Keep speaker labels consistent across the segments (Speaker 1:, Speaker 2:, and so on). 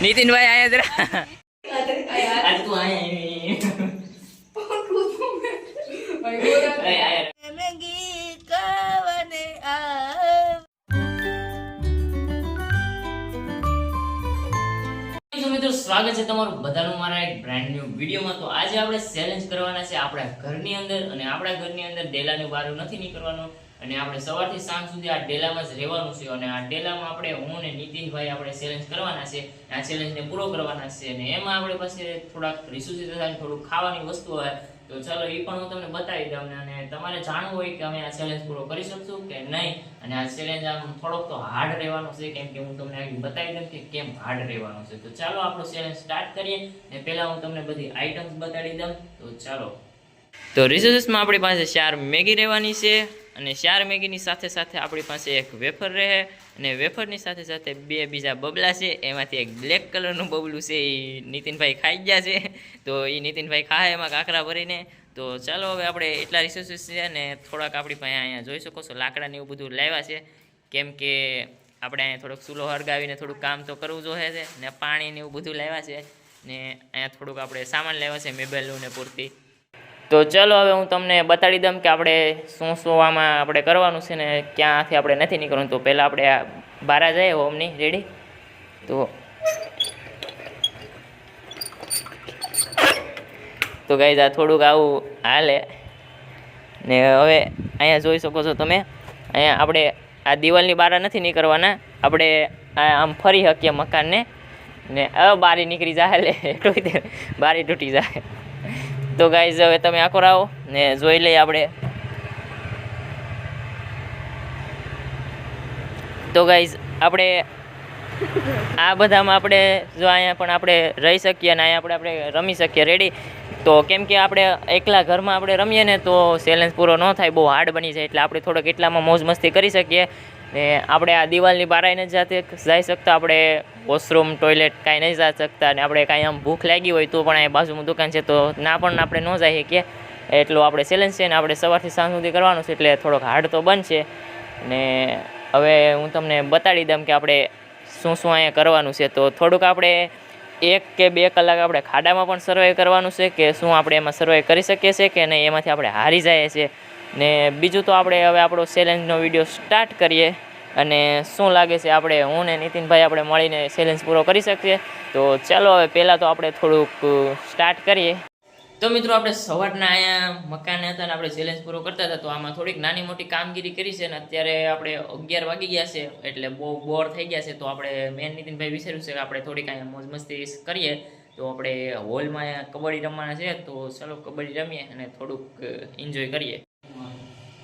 Speaker 1: નીતિનભાઈ આયા જરા આજ તું આયા મેગી ખાવાને મિત્રો સ્વાગત છે તમારું બધાનું મારા એક બ્રાન્ડ ન્યુ વિડીયોમાં। તો આજે આપણે ચેલેન્જ કરવાના છે આપણા ઘરની અંદર, અને આપણા ઘરની અંદર ડેલાની બહાર નથી નીકળવાનું, અને આપણે સવારથી સાંજ સુધી આ ડેલામાં જ રહેવાનું છે। અને આ ડેલામાં આપણે હું અને નીતિનભાઈ આપણે ચેલેન્જ કરવાના છે, આ ચેલેન્જને પૂરો કરવાના છે। અને એમાં આપણી પાસે થોડાક રિસોર્સિસ હતા, થોડુંક ખાવાની વસ્તુ હોય, તો ચાલો એ પણ હું તમને બતાવી દઉં। અને તમારે જાણવું હોય કે અમે આ ચેલેન્જ પૂરો કરી શકશું કે નહીં, અને આ ચેલેન્જ આમ થોડોક તો હાર્ડ રહેવાનો છે, કેમ કે હું તમને આગળ બતાવી દઉં કે કેમ હાર્ડ રહેવાનો છે। તો ચાલો આપણો ચેલેન્જ સ્ટાર્ટ કરીએ, ને પહેલા હું તમને બધી આઈટમ્સ બતાવી દઉં। તો ચાલો, તો રિસોર્સિસમાં આપણી પાસે 4 મેગી રહેવાની છે, અને 4 મેગીની સાથે સાથે આપણી પાસે એક વેફર રહે, અને વેફરની સાથે સાથે 2 બીજા બબલા છે। એમાંથી એક બ્લેક કલરનું બબલું છે, એ નીતિનભાઈ ખાઈ ગયા છે, તો એ નીતિનભાઈ ખાય એમાં કાંકરા ભરીને। તો ચાલો હવે આપણે એટલા રિસોર્સિસ છે, અને થોડાક આપણી પાસે અહીંયા જોઈ શકો છો લાકડાને એવું બધું લાવ્યા છે, કેમ કે આપણે અહીંયા થોડોક ચૂલો હળગાવીને થોડુંક કામ તો કરવું જોઈએ છે, ને પાણીને એવું બધું લાવ્યા છે, ને અહીંયા થોડુંક આપણે સામાન લાવ્યા છે મેબેલું ને પૂરતી। તો ચાલો હવે હું તમને બતાડી દઉં કે આપણે શું શું આમાં આપણે કરવાનું છે, ને ક્યાંથી આપણે નથી નીકળવાનું। તો પહેલાં આપણે આ બારા જઈએ હોમની રેડી। તો ગાઈઝ આ થોડુંક આવું હાલે, ને હવે અહીંયા જોઈ શકો છો તમે, અહીંયા આપણે આ દિવાલની બારા નથી નીકળવાના, આપણે આમ ફરી શકીએ મકાનને, ને હવે બારી નીકળી જાય, એટલે બારી તૂટી જાય। તો ગાઈઝ હવે તમે આખો રાવો ને જોઈ લઈએ આપણે। તો ગાઈઝ આપણે આ બધામાં આપણે જો અહીંયા પણ આપણે રહી શકીએ, અને અહીંયા આપણે રમી શકીએ રેડી। તો કેમ કે આપણે એકલા ઘરમાં આપણે રમીએ ને તો ચેલેન્જ પૂરો ન થાય, બહુ હાર્ડ બની જાય, એટલે આપણે થોડોક એટલામાં મોજ મસ્તી કરી શકીએ। ને આપણે આ દિવાલની બહાર નથી જઈ શકતા, આપણે વોશરૂમ ટોયલેટ કાંઈ નહીં જઈ શકતા, અને આપણે કાંઈ આમ ભૂખ લાગી હોય તો પણ અહીંયા બાજુમાં દુકાન છે, તો ના પણ આપણે ન જઈ શકીએ, એટલો આપણે ચેલેન્જ છે, ને આપણે સવારથી સાંજ સુધી કરવાનું છે, એટલે થોડોક હાર્ડ તો બનશે। ને હવે હું તમને બતાડી દઉં કે આપણે શું શું અહીંયા કરવાનું છે। તો થોડુંક આપણે 1 કે 2 કલાક આપણે ખાડામાં પણ સર્વાઈવ કરવાનું છે, કે શું આપણે એમાં સર્વાઈવ કરી શકીએ છીએ કે નહીં, એમાંથી આપણે હારી જઈએ છીએ। ને બીજું તો આપણે હવે આપણો ચેલેન્જનો વિડીયો સ્ટાર્ટ કરીએ, અને શું લાગે છે આપણે હું ને નીતિનભાઈ આપણે મળીને ચેલેન્જ પૂરો કરી શકીએ। તો ચાલો હવે પહેલાં તો આપણે થોડુંક સ્ટાર્ટ કરીએ। તો મિત્રો આપણે સવારના અહીંયા મકાન હતા ને આપણે ચેલેન્જ પૂરો કરતા હતા, તો આમાં થોડીક નાની મોટી કામગીરી કરી છે, ને અત્યારે આપણે 11 વાગી ગયા છે, એટલે બહુ બોર થઈ ગયા છે। તો આપણે મેન નીતિનભાઈ વિચાર્યું છે કે આપણે થોડીક અહીંયા મોજ મસ્તી કરીએ, તો આપણે હોલમાં કબડ્ડી રમવાના છે, તો ચાલો કબડ્ડી રમીએ અને થોડુંક એન્જોય કરીએ।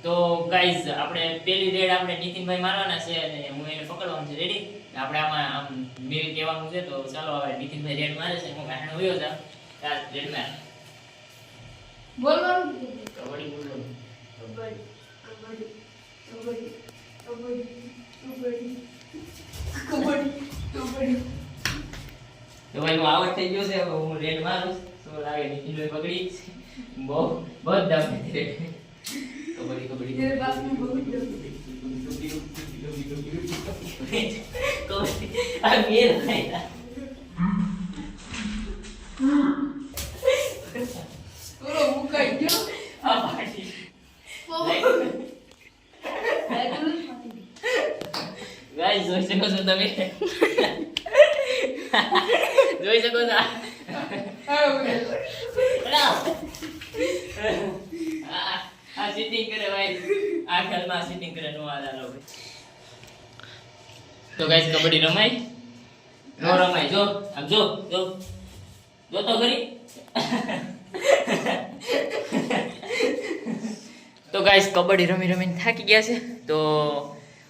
Speaker 1: તો ગાઈઝ આપણે પેલી રેડ આપણે નીતિનભાઈ મારવાના છે, અને હું એને પકડવાનું છે રેડી। આપણે આમાં આમ મેલ કહેવાનું છે, તો ચાલો હવે નીતિનભાઈ રેડ મારે છે, હું કાંઈ હોયો જા તાર રેડ માર બોલવાનું કબડ્ડી બોલવાનું કબડ્ડી કબડ્ડી કબડ્ડી કબડ્ડી કબડ્ડી કબડ્ડી તો ભાઈ હું આવડ થઈ ગયો છે, હું રેડ મારું તો લાગે નીતિનભાઈ પકડી બહુ બધા રેડ કબડ્ડી કબડ્ડી તેરે બાપ ને બહુ કબડ્ડી આ મેલ થાય ઓલો મુકાઈ ગયો આ પાટી ગાઈસ જોઈ શકો છો તમે, જોઈ શકો છો આ સીટિંગ કરે ભાઈ, આ ખેલમાં સીટિંગ કરે નો આલાલો ભાઈ। તો ગાઈસ કબડ્ડી રમાય નો રમાય, જો આમ જો જો જો તો કરી। તો ગાઈસ કબડ્ડી રમી રમીને થાકી ગયા છે, તો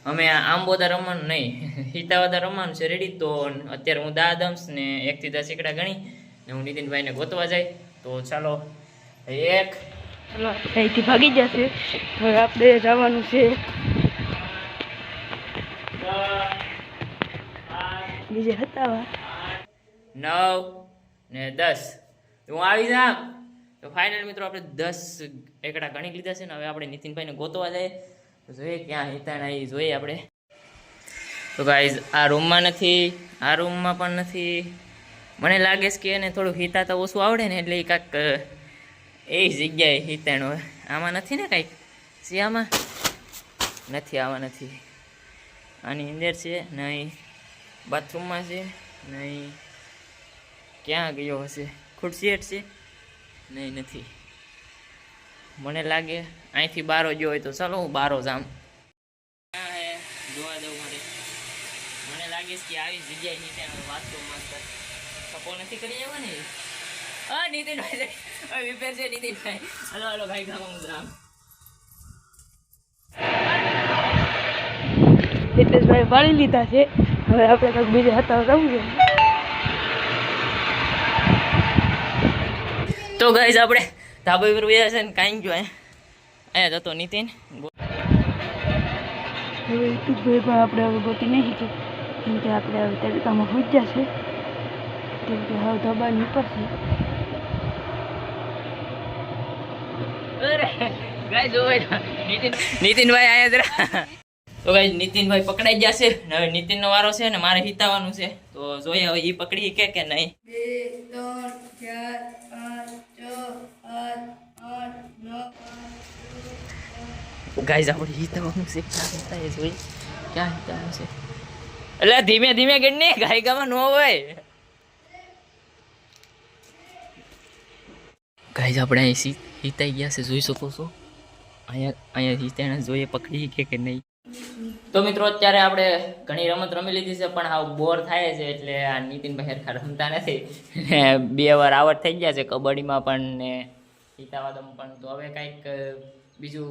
Speaker 1: અમે આમ બધા રમવાનું નહીં, હિતાવાદા રમવાનું છે રેડી। તો અત્યારે હું 10 દમ્સ ને 1 થી 10 એકડા ગણી ને હું નીતિનભાઈને ગોતવા જાય। તો ચાલો અહીંથી ભાગી જશે, હવે આપણે જવાનું છે બીજે હતા 9 ને 10, હું આવી જા। તો ફાઇનલ મિત્રો આપણે 10 એકડા ગણી લીધા છે, ને હવે આપણે નીતિનભાઈને ગોતવા જાય, તો જોઈએ ક્યાં હિતાણા એ જોઈએ આપણે। તો ગાઈઝ આ રૂમમાં નથી, આ રૂમમાં પણ નથી. મને લાગે છે કે એને થોડું હિતા તો ઓછું આવડે ને એટલે એ કાંઈક એ જગ્યાએ હિતાણો. આમાં નથી ને કાંઈક છે? આમાં નથી, આમાં નથી. આની અંદર છે નહીં, બાથરૂમમાં છે નહીં. ક્યાં ગયો હશે? ખુરશી હેઠ છે નહીં, નથી. મને લાગે અહીંથી બારો ગયો હોય તો ચાલો હું બારો જામ. ક્યાં હે જોવા જવું મારે. મને લાગે છે કે આવી જગ્યાએ નીચે બાથરૂમમાં સપો નથી કરી જવા ને. હા નીતિનભાઈ વિપેર છે. નીતિનભાઈ હલો હલો ભાઈ ગામ જામ.
Speaker 2: હિતેશભાઈ વાળી લીધા છે. હવે આપણે કંઈક બીજા હતા રમવું.
Speaker 1: તો ગાઈઝ આપણે ધાબા પર ગયા છે ને કાંઈ જો અહીંયા જતો નીતિન.
Speaker 2: હવે હિતેશભાઈ પણ આપણે હવે ગોતી નહીં છે, કેમ કે આપણે હવે તડકામાં પૂજ્યા છે, કેમ કે હવે ધબાની ઉપર છે.
Speaker 1: નીતિનભાઈ આયા જરા. તો ગાઈઝ નીતિનભાઈ પકડાઈ ગયા છે ને હવે નીતિનનો વારો છે ને મારે હિતાવાનું છે. તો જોઈએ હવે એ પકડી કે નહીં. 2 3 4 5 6 7 8 9 ગાઈઝ આપણે હિતાવાનું છે. ક્યાં જોઈ ક્યાં હિતાવાનું છે? એટલે ધીમે ધીમે ગણને ગાયકામાં ન હોય. ગાઈઝ આપણે અહીં હિતાઈ ગયા છે, જોઈ શકો છો. અહીંયા હિતાને જોઈએ પકડી કે નહીં. તો મિત્રો અત્યારે આપણે ઘણી રમત રમી લીધી છે પણ હાવ બોર થાય છે એટલે આ નીતિનભાઈ હરખા રમતા નથી ને 2 વાર આવડ થઈ ગયા છે કબડ્ડીમાં પણ ને હિતાવાદમ પણ. તો હવે કંઈક બીજું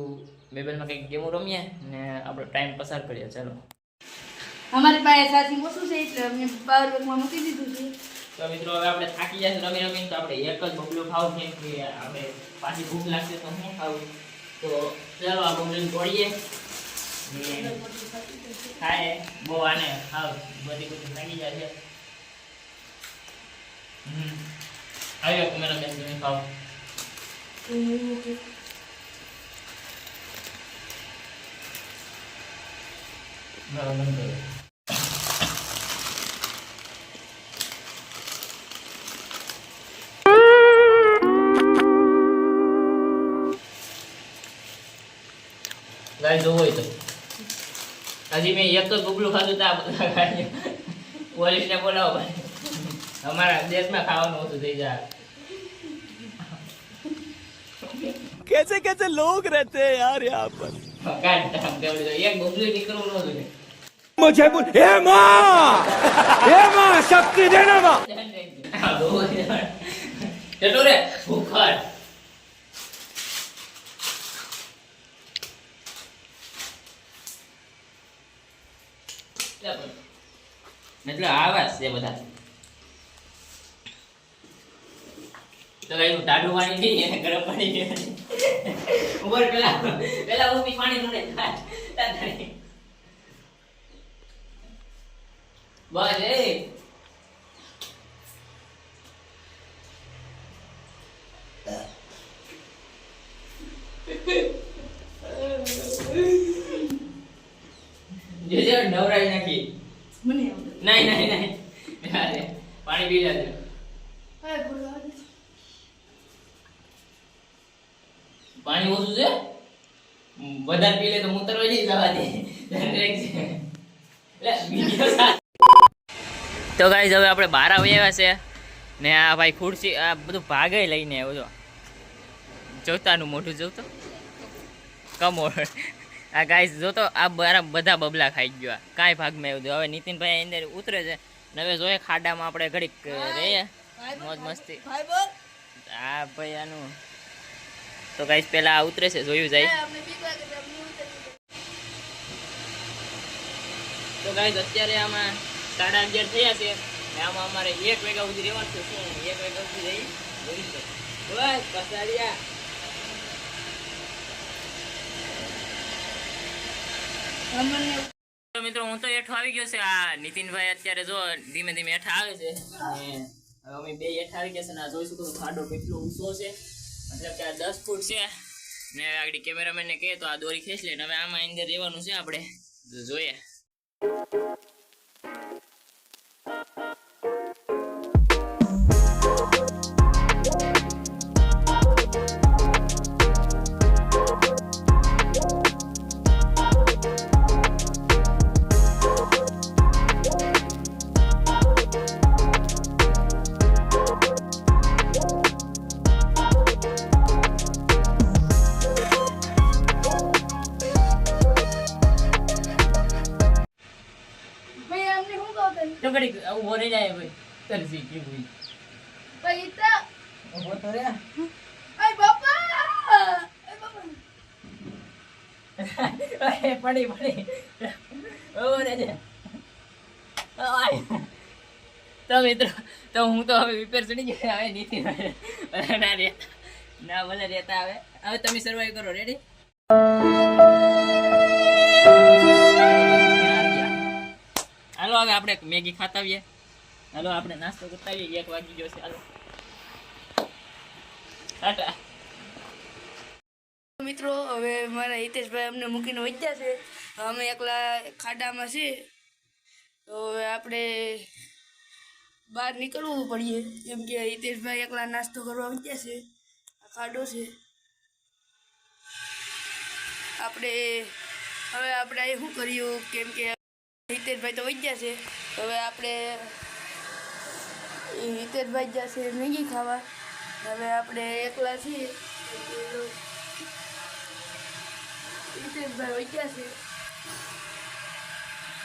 Speaker 1: મોબાઈલમાં કંઈક ગેમો રમીએ ને આપણો ટાઈમ પસાર કરીએ. ચાલો.
Speaker 2: અમારી પાસે સાચી ઓછું છે એટલે અમે પાવર બેંકમાં મૂકી દીધું છે.
Speaker 1: તો મિત્રો હવે આપણે થાકી જશે રમી રમીને, તો આપણે એક જ બબલું ખાવું કેમ કે આપણે પાછી ભૂખ લાગશે તો શું ખાવું. તો ચાલો આ બબલું તોડીએ. ખાય બહુ આને ખાવ બધી લાગી જાય છે. આવ્યો કુમેરા બેન તમે ખાવ. બરાબર. ગાય જોવો તો હજી મેં એક તો ગુગલું ખાધું તો આ બધા ખાઈ પોલીસને બોલાવો ભાઈ. અમારા દેશમાં ખાવાનું ઓછું થઈ જાય.
Speaker 3: कैसे कैसे लोग रहते हैं यार यहाँ पर.
Speaker 1: એક ગુગલું નીકળવું ન જોઈએ.
Speaker 3: मुझे बोल हे माँ शक्ति देना माँ.
Speaker 1: કેટલું રે ભૂખડ. એટલે આવાજ છે બધા. તો કઈ ટાઢું પાણી પી અને ગરમ પાણી પી ઉપર પેલા ઉભી પાણી ઢોળે બસ એ જે નવરાઈ નાખી.
Speaker 2: મને
Speaker 1: નહીં નહીં નહીં પાણી પી લેજો. પાણી ઓછું છે, વધારે પી લે તો મૂતર હોય નહીં જવા દે. તો ગાઈસ હવે આપણે બહાર આવ્યા છે ને આ ભાઈ ખુરશી આ બધું ભાગે લઈને આવ્યો છો. જોતાનું મોઢું જોતો કમોળ. આ ગાઈસ જોતો આ બધા બબલા ખાઈ ગયા. કાંઈ ભાગમાં આવ્યું. હવે નીતિનભાઈ અંદર ઉતરે છે ને હવે જોઈએ ખાડામાં આપણે ઘડીક રહીએ મોજ મસ્તી. હા ભાઈ આનું તો ગાઈસ પેલા ઉતરે છે જોયું જાય. તો ગાઈસ અત્યારે આમાં 11:30 થયા છે ને આમાં અમારે 1 વાગ્યા સુધી રહેવાનું છે. શું 1 વાગ્યા સુધી રહી જોઈશું. બસ પસાડિયા. તો મિત્રો હું તો હેઠો આવી ગયો છે. આ નીતિનભાઈ અત્યારે જો ધીમે ધીમે હેઠા આવે છે અને અમે બે હેઠા આવી ગયા છે ને આ જોઈ શકો છો ખાડો કેટલો ઊંચો છે. મતલબ કે આ 10 ફૂટ છે ને આગળ કેમેરામેન ને કહે તો આ દોરી ખેંચ લે ને હવે આમાં અંદર રહેવાનું છે આપણે. જોઈએ તો ઘડી ઉભો રહી જાય ભાઈ તરસી કે ભાઈ
Speaker 2: ભાઈ તો
Speaker 1: ઉભો તો રે
Speaker 2: અય બાપા
Speaker 1: પડી ઉભો રહે છે તો મિત્રો તો હું તો હવે વિપેર ચડી ગયો હવે નીતિ ના રે ના ભલે રહેતા હવે તમે સર્વાઈવ કરો રેડી હાલો હવે આપણે મેગી ખાતા આવીએ હાલો આપણે નાસ્તો કરતા આવીએ 1 વાગી ગયો છે હાલો ટાટા
Speaker 2: મિત્રો હવે મારા હિતેશભાઈ અમને મૂકીને વચ્યા છે અમે એકલા ખાડામાં છે તો હવે આપણે બહાર નીકળવું પડીએ કેમ કે હિતેશભાઈ એકલા નાસ્તો કરવા વચ્યા છે આ ખાડો છે આપણે અહીં શું કર્યું કેમ કે હિતેશભાઈ તો વચ્યા છે હવે આપણે હિતેશભાઈ જશે મેગી ખાવા હવે આપણે એકલા છીએ હિતેશભાઈ વચ્યા છે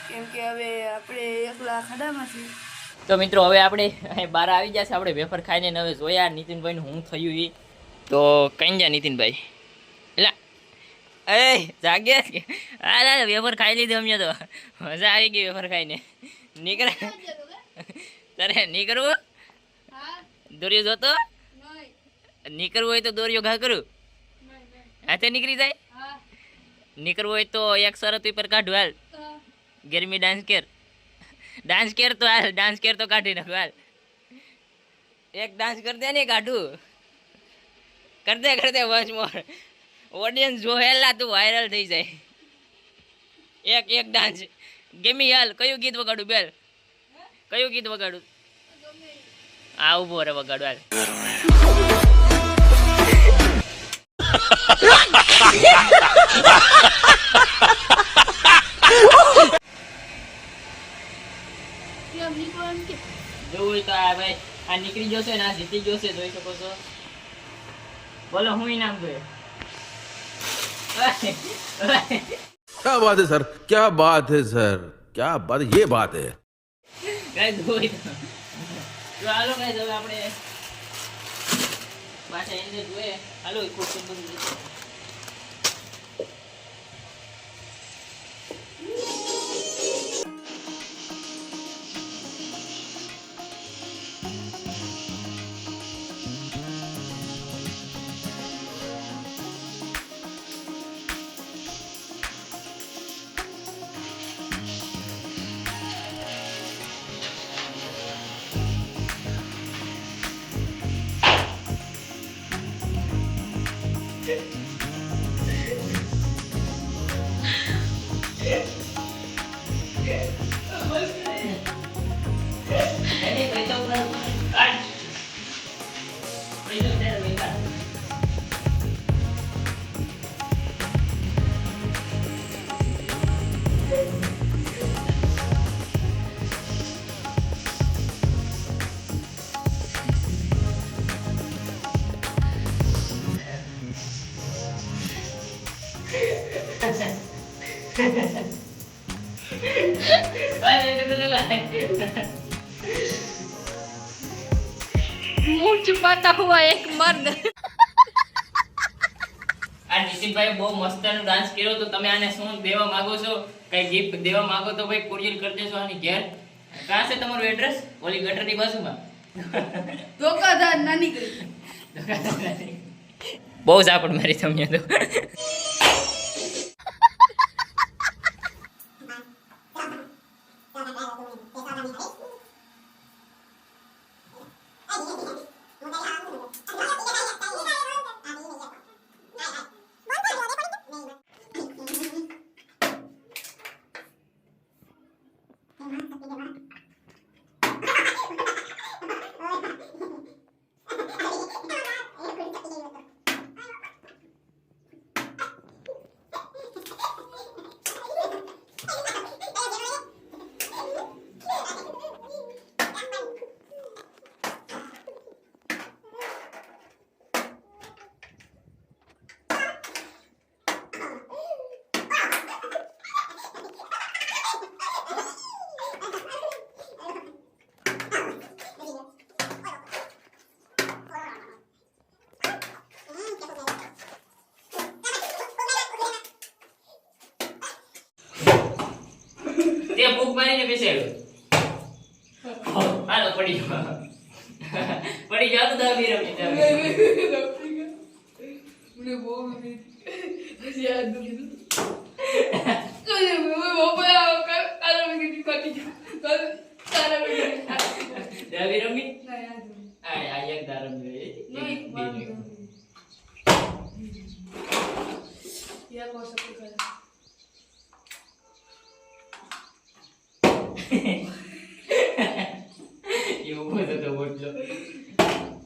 Speaker 2: કેમ કે હવે આપણે એકલા ખાડામાં છીએ
Speaker 1: તો મિત્રો હવે આપણે બહાર આવી જશે આપણે વેફર ખાઈને ને હવે જોયા નીતિનભાઈનું હું થયું એ તો કઈ જા નીતિનભાઈ એલા એ જાગે હા વેફર ખાઈ લીધું અમે તો મજા આવી ગઈ વેફર ખાઈને નીકળે તારે નીકળવું દોર્યો જોતો નીકળવું હોય તો દોર્યો ઘા કરું હાથે નીકળી જાય નીકળવું હોય તો એક શરત ઉપર કાઢું હાલ ગરમી ડાન્સ કેર તો કાઢી નાખું હાલ એક ડાન્સ કર દે ને કાઢું કર દે વંશ મોર ઓડિયન્સ જોયેલા તું વાયરલ થઈ જાય એક ડાન્સ ગેમી હાલ કયું ગીત વગાડું બેલ કયું ગીત વગાડું આ ઉભો રે વગાડું હાલ જોવું તો આ ભાઈ આ નીકળી જશે ને આ જીતી જશે જોઈ શકો છો બોલો હું ઇનામ ગયો
Speaker 4: क्या बात है सर क्या बात है सर क्या बात ये बात है
Speaker 1: ગાઈસ જોઈ તો હાલો ગાઈસ હવે આપણે પાછા એન્ડ જોઈએ હાલો ખૂબ સુંદર
Speaker 5: मुंह छुपाता हुआ एक मर्द
Speaker 1: આ નીતિનભાઈ બહુ મસ્ત ડાન્સ કર્યો તો તમે આને શું દેવા માંગો છો કઈ ગિફ્ટ દેવા માંગો તો ભાઈ કુરિયર કરી દેજો આની ઘેર ક્યાં છે તમારું એડ્રેસ ઓલી ગટરની બાજુમાં
Speaker 2: ધોકાધાર નાની કરી
Speaker 1: બહુ ઝાપડ મારી તમને તો મારીને બેસેલો હાલો પડી ગયો પડી ગયો તો દાવી રમી
Speaker 2: મને બહુ ગમી હજી આ દુખી
Speaker 1: દાવી રમી
Speaker 2: ના
Speaker 1: આ એક દા રમી
Speaker 2: યા કો સક્તિ કરે
Speaker 1: એવું બધું તો બોલજો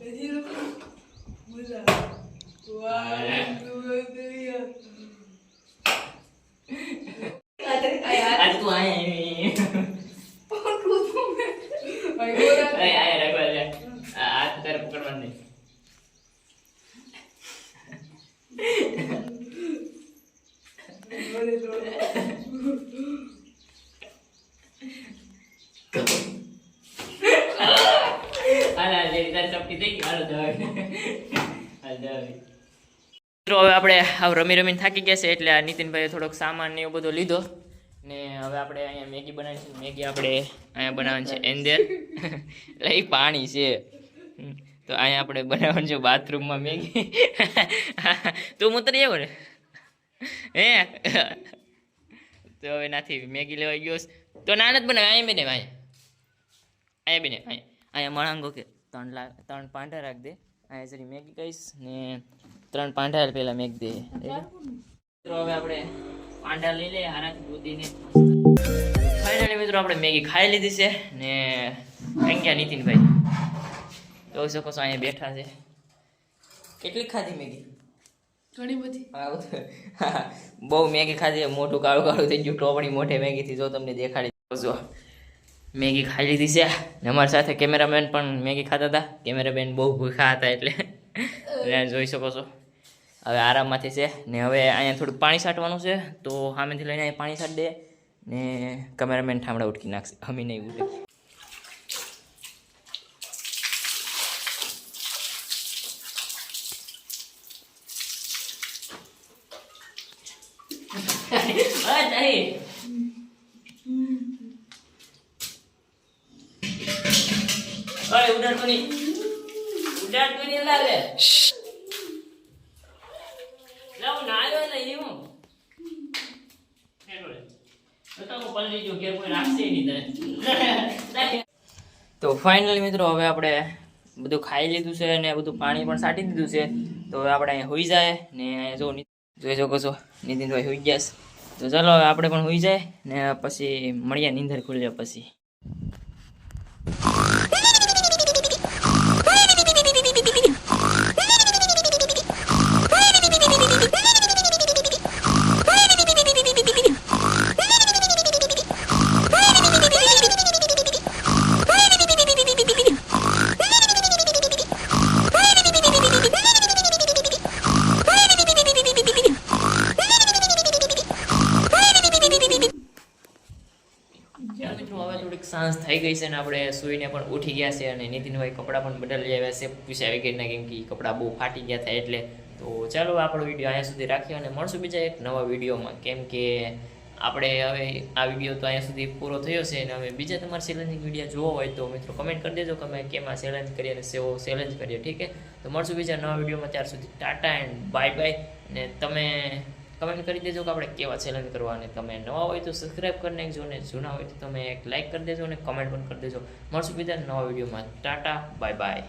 Speaker 2: હજી મજા વાહ
Speaker 1: આજ તું આયા રાખવા લે આ તારે પકડવાનું નહીં મિત્રો હવે આપણે આ રમી રમીને થાકી ગયા છે એટલે આ નીતિનભાઈએ થોડોક સામાન ને એવું બધો લીધો ને હવે આપણે અહીંયા મેગી બનાવી છે મેગી આપણે અહીંયા બનાવવાની છે એન્ડર એટલે એ પાણી છે તો અહીંયા આપણે બનાવવાનું છે બાથરૂમમાં મેગી તું ઉતરી આવ્યો ને હે તો હવે નથી મેગી લેવા ગયો તો ના નથી બનાવે અહીંયા બેને અહીંયા બેને અહીંયા મળાંગો કે 3 પાંઠા રાખ દે અહીંયા જરી મેગી કહીશ ને 3 પાંઠા પહેલાં મેગી દે મિત્રો હવે આપણે પાંડા લઈ લે હારાથી ગોતીને ફાઇનલી મિત્રો આપણે મેગી ખાઈ લીધી છે ને અહીં ગયા નીતિનભાઈ જોઈ શકો છો અહીંયા બેઠા છે કેટલી ખાધી મેગી
Speaker 2: ઘણી બધી
Speaker 1: બહુ મેગી ખાધી મોટું કાળું કાળું થઈ ગયું ટોપડી મોટે મેગીથી જો તમને દેખાડી જો મેગી ખાઈ લીધી છે ને અમારી સાથે કેમેરામેન પણ મેગી ખાતા હતા કેમેરામેન બહુ ભૂખા હતા એટલે જોઈ શકો છો હવે આરામમાંથી છે ને હવે અહીંયા થોડુંક પાણી છાંટવાનું છે તો સામેથી લઈને અહીંયા પાણી છાંટ દે ને કેમેરામેન ઠામડા ઉઠકી નાખશે હમી નહીં ઉઠે અરે ઉડાડ કોની લાવે લાવ ના આવ્યો ને એવું તો ફાઇનલી મિત્રો હવે આપણે બધું ખાઈ લીધું છે અને બધું પાણી પણ છાંટી દીધું છે તો હવે આપણે અહીંયા હોઈ જાય ને અહીંયા જો જોઈ શકો છો નીતિનભાઈ હોઈ ગયા તો ચાલો હવે આપણે પણ હોઈ જાય ને પછી મળીએ નીંદર ખુલી જાય પછી સાંજ થઈ ગઈ છે ને આપણે સૂઈને પણ ઉઠી ગયા છે અને નીતિનભાઈ કપડાં પણ બદલી આવ્યા છે પૂછ્યા વગેરેના કેમ કે કપડાં બહુ ફાટી ગયા હતા એટલે તો ચાલો આપણો વિડીયો અહીંયા સુધી રાખીએ અને મળશું બીજા એક નવા વિડીયોમાં કેમ કે આપણે હવે આ વિડીયો તો અહીંયા સુધી પૂરો થયો છે અને હવે બીજા તમારે ચેલેન્જિંગ વિડીયો જોવો હોય તો મિત્રો કમેન્ટ કરી દેજો કે અમે કેમાં ચેલેન્જ કરીએ અને સેવો ચેલેન્જ કરીએ ઠીક છે તો મળશું બીજા નવા વિડીયોમાં ત્યાર સુધી ટાટા એન્ડ બાય બાય અને તમે કમેન્ટ કરી દેજો કે આપણે કેવા ચેલેન્જ કરવા અને તમે નવા હોય તો સબસ્ક્રાઈબ કરી નાખજો અને જૂના હોય તો તમે એક લાઈક કરી દેજો અને કમેન્ટ પણ કરી દેજો મળશું બીજા નવા વિડીયોમાં ટાટા બાય બાય